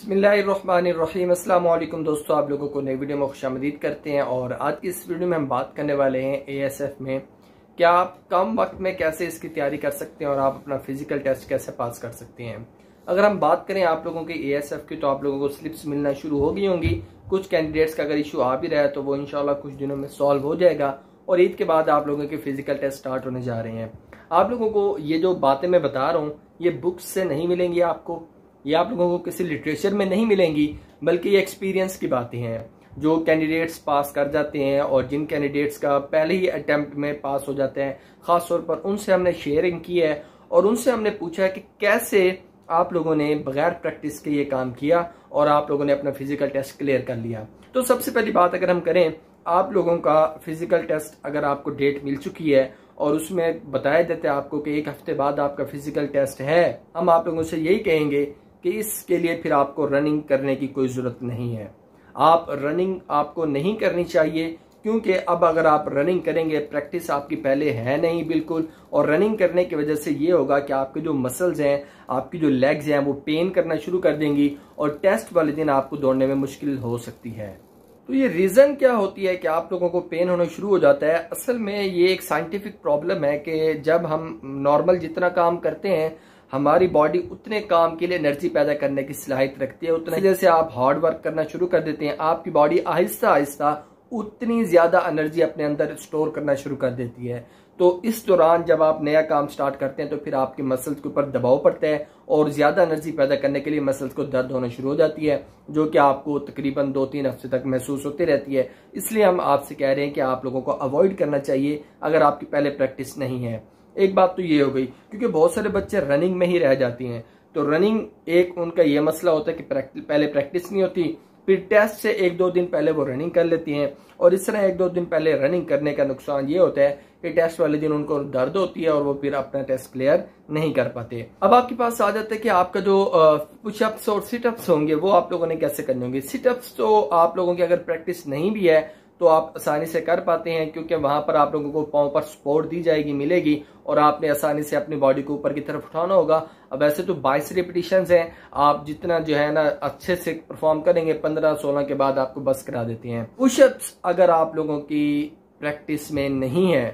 बिस्मिल्लाहिर्रहमानिर्रहीम। अस्सलाम वालेकुम दोस्तों, आप लोगों को नई वीडियो में खुशामदीद करते हैं। और आज की इस वीडियो में हम बात करने वाले हैं एएसएफ में क्या आप कम वक्त में कैसे इसकी तैयारी कर सकते हैं और आप अपना फिजिकल टेस्ट कैसे पास कर सकते हैं। अगर हम बात करें आप लोगों के एएसएफ की, तो आप लोगों को स्लिप्स मिलना शुरू हो गई होंगी। कुछ कैंडिडेट्स का अगर इशू आ भी रहा है तो वो इंशाल्लाह कुछ दिनों में सॉल्व हो जाएगा और ईद के बाद आप लोगों के फिजिकल टेस्ट स्टार्ट होने जा रहे हैं। आप लोगों को ये जो बातें मैं बता रहा हूँ ये बुक्स से नहीं मिलेंगी आपको, ये आप लोगों को किसी लिटरेचर में नहीं मिलेंगी, बल्कि ये एक्सपीरियंस की बातें हैं जो कैंडिडेट्स पास कर जाते हैं और जिन कैंडिडेट्स का पहले ही अटेम्प्ट में पास हो जाते हैं, खास तौर पर उनसे हमने शेयरिंग की है और उनसे हमने पूछा है कि कैसे आप लोगों ने बगैर प्रैक्टिस के ये काम किया और आप लोगों ने अपना फिजिकल टेस्ट क्लियर कर लिया। तो सबसे पहली बात अगर हम करें, आप लोगों का फिजिकल टेस्ट अगर आपको डेट मिल चुकी है और उसमें बताया जाता है आपको कि एक हफ्ते बाद आपका फिजिकल टेस्ट है, हम आप लोगों से यही कहेंगे कि इसके लिए फिर आपको रनिंग करने की कोई जरूरत नहीं है। आप रनिंग आपको नहीं करनी चाहिए, क्योंकि अब अगर आप रनिंग करेंगे, प्रैक्टिस आपकी पहले है नहीं बिल्कुल, और रनिंग करने की वजह से ये होगा कि आपके जो मसल्स हैं, आपकी जो लेग्स हैं, वो पेन करना शुरू कर देंगी और टेस्ट वाले दिन आपको दौड़ने में मुश्किल हो सकती है। तो ये रीजन क्या होती है कि आप लोगों को पेन होना शुरू हो जाता है? असल में ये एक साइंटिफिक प्रॉब्लम है कि जब हम नॉर्मल जितना काम करते हैं, हमारी बॉडी उतने काम के लिए एनर्जी पैदा करने की सलाहियत रखती है। उतने जैसे आप हार्ड वर्क करना शुरू कर देते हैं, आपकी बॉडी आहिस्ता आहिस्ता उतनी ज्यादा एनर्जी अपने अंदर स्टोर करना शुरू कर देती है। तो इस दौरान जब आप नया काम स्टार्ट करते हैं तो फिर आपके मसल्स के ऊपर दबाव पड़ता है और ज्यादा एनर्जी पैदा करने के लिए मसल्स को दर्द होना शुरू हो जाती है, जो कि आपको तकरीबन 2-3 हफ्ते तक महसूस होती रहती है। इसलिए हम आपसे कह रहे हैं कि आप लोगों को अवॉइड करना चाहिए अगर आपकी पहले प्रैक्टिस नहीं है। एक बात तो ये हो गई, क्योंकि बहुत सारे बच्चे रनिंग में ही रह जाती हैं। तो रनिंग एक उनका ये मसला होता है कि पहले प्रैक्टिस नहीं होती, फिर टेस्ट से 1-2 दिन पहले वो रनिंग कर लेती हैं और इस तरह 1-2 दिन पहले रनिंग करने का नुकसान ये होता है कि टेस्ट वाले दिन उनको दर्द होती है और वो फिर अपना टेस्ट क्लियर नहीं कर पाते। अब आपके पास आ जाता है कि आपका जो पुशअप्स और सिटअप्स होंगे वो आप लोगों ने कैसे करने होंगे। सिटअप्स तो आप लोगों की अगर प्रैक्टिस नहीं भी है तो आप आसानी से कर पाते हैं, क्योंकि वहां पर आप लोगों को पांव पर सपोर्ट दी जाएगी, मिलेगी और आपने आसानी से अपनी बॉडी को ऊपर की तरफ उठाना होगा। अब वैसे तो 22 रिपीटिशंस हैं, आप जितना जो है ना अच्छे से परफॉर्म करेंगे 15-16 के बाद आपको बस करा देती हैं। पुशअप्स अगर आप लोगों की प्रैक्टिस में नहीं है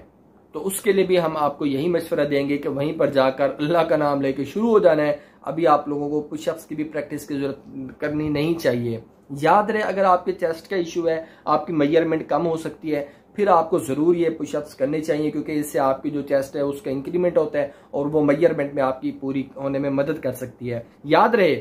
तो उसके लिए भी हम आपको यही मशवरा देंगे कि वहीं पर जाकर अल्लाह का नाम लेके शुरू हो जाना है। अभी आप लोगों को पुशअप्स की भी प्रैक्टिस की जरूरत करनी नहीं चाहिए। याद रहे, अगर आपके चेस्ट का इशू है, आपकी मेजरमेंट कम हो सकती है, फिर आपको जरूर ये पुशअप्स करने चाहिए, क्योंकि इससे आपकी जो चेस्ट है उसका इंक्रीमेंट होता है और वो मेजरमेंट में आपकी पूरी होने में मदद कर सकती है। याद रहे,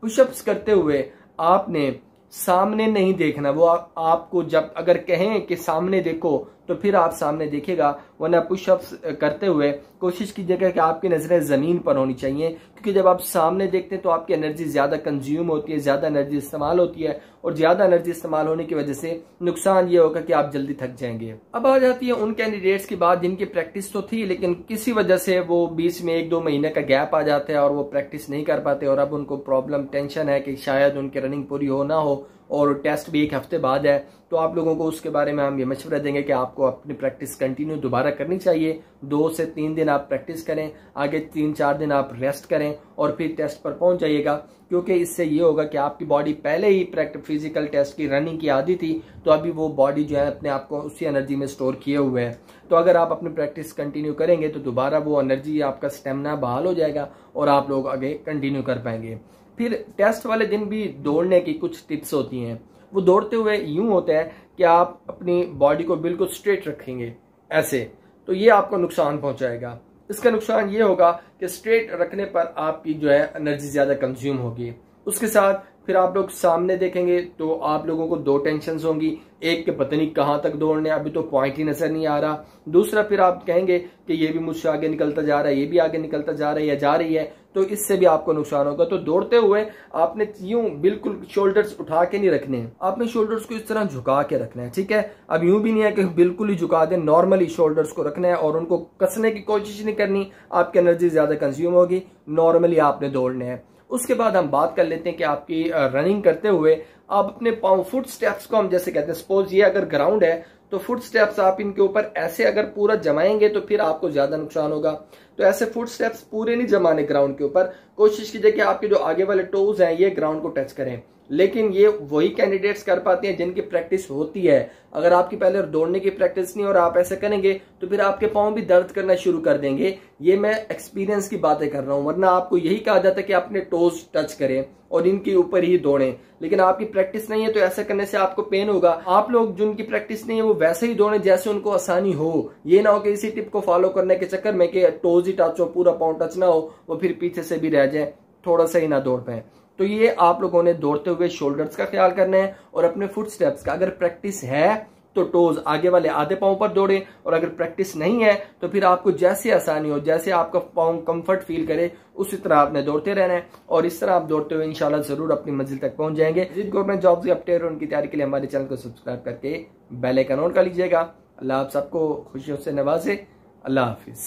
पुशअप्स करते हुए आपने सामने नहीं देखना। वो आपको जब अगर कहें कि सामने देखो तो फिर आप सामने देखेगा, वरना पुशअप्स करते हुए कोशिश कीजिएगा कि आपकी नजरें जमीन पर होनी चाहिए, क्योंकि जब आप सामने देखते हैं तो आपकी एनर्जी ज्यादा कंज्यूम होती है, ज्यादा एनर्जी इस्तेमाल होती है और ज्यादा एनर्जी इस्तेमाल होने की वजह से नुकसान ये होगा कि आप जल्दी थक जाएंगे। अब आ जाती है उन कैंडिडेट्स की बात जिनकी प्रैक्टिस तो थी, लेकिन किसी वजह से वो बीच में 1-2 महीने का गैप आ जाता है और वो प्रैक्टिस नहीं कर पाते और अब उनको प्रॉब्लम टेंशन है कि शायद उनकी रनिंग पूरी हो ना हो और टेस्ट भी 1 हफ्ते बाद है। तो आप लोगों को उसके बारे में हम ये मशवरा देंगे कि आपको अपनी प्रैक्टिस कंटिन्यू दोबारा करनी चाहिए। 2 से 3 दिन आप प्रैक्टिस करें, आगे 3-4 दिन आप रेस्ट करें और फिर टेस्ट पर पहुंच जाइएगा, क्योंकि इससे ये होगा कि आपकी बॉडी पहले ही फिजिकल टेस्ट की रनिंग की आदी थी, तो अभी वो बॉडी जो है अपने आप को उसी एनर्जी में स्टोर किए हुए है। तो अगर आप अपनी प्रैक्टिस कंटिन्यू करेंगे तो दोबारा वो एनर्जी, आपका स्टेमिना बहाल हो जाएगा और आप लोग आगे कंटिन्यू कर पाएंगे। फिर टेस्ट वाले दिन भी दौड़ने की कुछ टिप्स होती हैं। वो दौड़ते हुए यूं होता है कि आप अपनी बॉडी को बिल्कुल स्ट्रेट रखेंगे ऐसे, तो ये आपको नुकसान पहुंचाएगा। इसका नुकसान ये होगा कि स्ट्रेट रखने पर आपकी जो है एनर्जी ज्यादा कंज्यूम होगी। उसके साथ फिर आप लोग सामने देखेंगे तो आप लोगों को 2 टेंशन होंगी। एक के पता नहीं कहां तक दौड़ने, अभी तो पॉइंट ही नजर नहीं आ रहा। दूसरा फिर आप कहेंगे कि ये भी मुझसे आगे निकलता जा रहा है, ये भी आगे निकलता जा रहा है या जा रही है, तो इससे भी आपको नुकसान होगा। तो दौड़ते हुए आपने यूं बिल्कुल शोल्डर्स उठा के नहीं रखने हैं, आपने शोल्डर्स को इस तरह झुका के रखना है, ठीक है। अब यूं भी नहीं है कि बिल्कुल ही झुका दें, नॉर्मली शोल्डर्स को रखना है और उनको कसने की कोशिश नहीं करनी, आपकी एनर्जी ज्यादा कंज्यूम होगी। नॉर्मली आपने दौड़ने हैं। उसके बाद हम बात कर लेते हैं कि आपकी रनिंग करते हुए आप अपने पाँव, फुट स्टेप्स को हम जैसे कहते हैं, सपोज ये अगर ग्राउंड है तो फुट स्टेप्स आप इनके ऊपर ऐसे अगर पूरा जमाएंगे तो फिर आपको ज्यादा नुकसान होगा। तो ऐसे फुट स्टेप्स पूरे नहीं जमाने ग्राउंड के ऊपर। कोशिश कीजिए कि आपके जो आगे वाले टोज हैं ये ग्राउंड को टच करें। लेकिन ये वही कैंडिडेट्स कर पाते हैं जिनकी प्रैक्टिस होती है। अगर आपकी पहले दौड़ने की प्रैक्टिस नहीं और आप ऐसे करेंगे तो फिर आपके पाँव भी दर्द करना शुरू कर देंगे। ये मैं एक्सपीरियंस की बातें कर रहा हूं, वरना आपको यही कहा जाता है कि अपने टोज टच करें और इनके ऊपर ही दौड़ें। लेकिन आपकी प्रैक्टिस नहीं है तो ऐसा करने से आपको पेन होगा। आप लोग जिनकी प्रैक्टिस नहीं है वो वैसे ही दौड़ें जैसे उनको आसानी हो। ये ना हो कि इसी टिप को फॉलो करने के चक्कर में कि टोज ही टच हो, पूरा पाँव टच ना हो, वो फिर पीछे से भी रह जाए, थोड़ा सा ही ना दौड़ पाए। तो ये आप लोगों ने दौड़ते हुए शोल्डर्स का ख्याल करना है और अपने फुट स्टेप्स का। अगर प्रैक्टिस है तो टोज आगे वाले आधे पाँव पर दौड़े, और अगर प्रैक्टिस नहीं है तो फिर आपको जैसे आसानी हो, जैसे आपका पाँव कंफर्ट फील करे, उसी तरह आपने दौड़ते रहना है। और इस तरह आप दौड़ते हुए इंशाल्लाह जरूर अपनी मंजिल तक पहुंच जाएंगे। जिन गवर्नमेंट जॉब्स की अपडेट और उनकी तैयारी के लिए हमारे चैनल को सब्सक्राइब करके बेल आइकन ऑन कर लीजिएगा। अल्लाह आप सबको खुशियों से नवाजे। अल्लाह हाफिज।